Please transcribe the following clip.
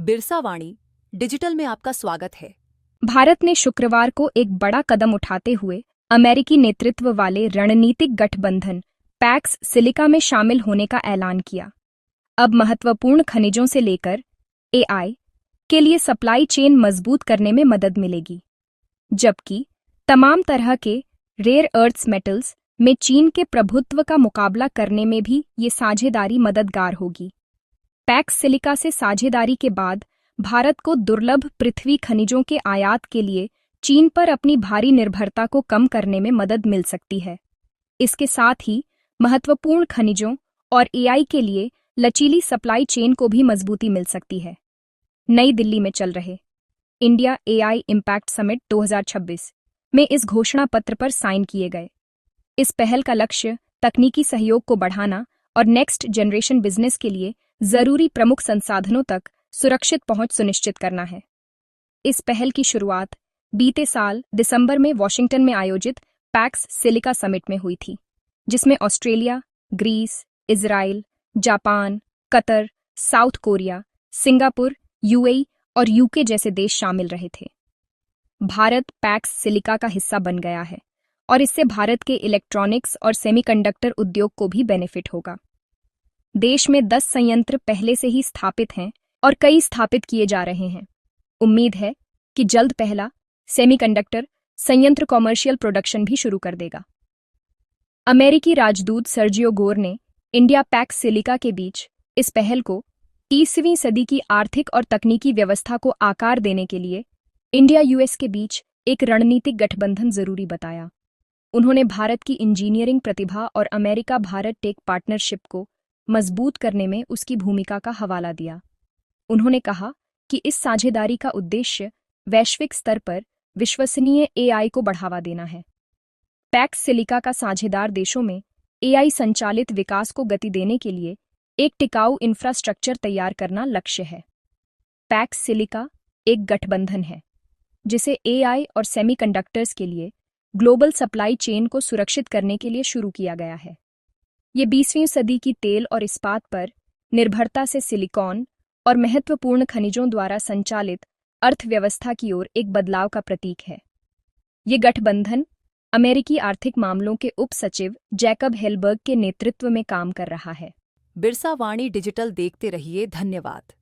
बिरसा वाणी digital में आपका स्वागत है। भारत ने शुक्रवार को एक बड़ा कदम उठाते हुए अमेरिकी नेतृत्व वाले रणनीतिक गठबंधन पैक्स सिलिका में शामिल होने का ऐलान किया। अब महत्वपूर्ण खनिजों से लेकर एआई के लिए सप्लाई चेन मजबूत करने में मदद मिलेगी, जबकि तमाम तरह के रेयर अर्थ्स मेटल्स में चीन के प्रभुत्व का मुकाबला करने में भी ये साझेदारी मददगार होगी। पैक्स सिलिका से साझेदारी के बाद भारत को दुर्लभ पृथ्वी खनिजों के आयात के लिए चीन पर अपनी भारी निर्भरता को कम करने में मदद मिल सकती है। इसके साथ ही महत्वपूर्ण खनिजों और एआई के लिए लचीली सप्लाई चेन को भी मजबूती मिल सकती है। नई दिल्ली में चल रहे इंडिया एआई इम्पैक्ट समिट 2026 में इस घोषणा पत्र पर साइन किए गए। इस पहल का लक्ष्य तकनीकी सहयोग को बढ़ाना और नेक्स्ट जनरेशन बिजनेस के लिए जरूरी प्रमुख संसाधनों तक सुरक्षित पहुंच सुनिश्चित करना है। इस पहल की शुरुआत बीते साल दिसंबर में वॉशिंगटन में आयोजित पैक्स सिलिका समिट में हुई थी, जिसमें Australia, Greece, Israel, Japan, Qatar, South Korea, Singapore, UAE और यूके जैसे देश शामिल रहे थे। भारत पैक्स सिलिका का हिस्सा बन गया है और इससे भारत के इलेक्ट्रॉनिक्स और सेमीकंडक्टर उद्योग को भी बेनिफिट होगा। देश में 10 संयंत्र पहले से ही स्थापित हैं और कई स्थापित किए जा रहे हैं। उम्मीद है कि जल्द पहला सेमीकंडक्टर संयंत्र कॉमर्शियल प्रोडक्शन भी शुरू कर देगा। अमेरिकी राजदूत सर्जियो गोर ने इंडिया पैक्स सिलिका के बीच इस पहल को 30वीं सदी की आर्थिक और तकनीकी व्यवस्था को आकार देने के लिए इंडिया यूएस के बीच एक रणनीतिक गठबंधन जरूरी बताया। उन्होंने भारत की इंजीनियरिंग प्रतिभा और अमेरिका भारत टेक पार्टनरशिप को मजबूत करने में उसकी भूमिका का हवाला दिया। उन्होंने कहा कि इस साझेदारी का उद्देश्य वैश्विक स्तर पर विश्वसनीय एआई को बढ़ावा देना है। पैक्स सिलिका का साझेदार देशों में एआई संचालित विकास को गति देने के लिए एक टिकाऊ इंफ्रास्ट्रक्चर तैयार करना लक्ष्य है। पैक्स सिलिका एक गठबंधन है जिसे एआई और सेमीकंडक्टर्स के लिए ग्लोबल सप्लाई चेन को सुरक्षित करने के लिए शुरू किया गया है। ये 20वीं सदी की तेल और इस्पात पर निर्भरता से सिलिकॉन और महत्वपूर्ण खनिजों द्वारा संचालित अर्थव्यवस्था की ओर एक बदलाव का प्रतीक है। ये गठबंधन अमेरिकी आर्थिक मामलों के उप सचिव जैकब हेलबर्ग के नेतृत्व में काम कर रहा है। बिरसा वाणी डिजिटल देखते रहिए। धन्यवाद।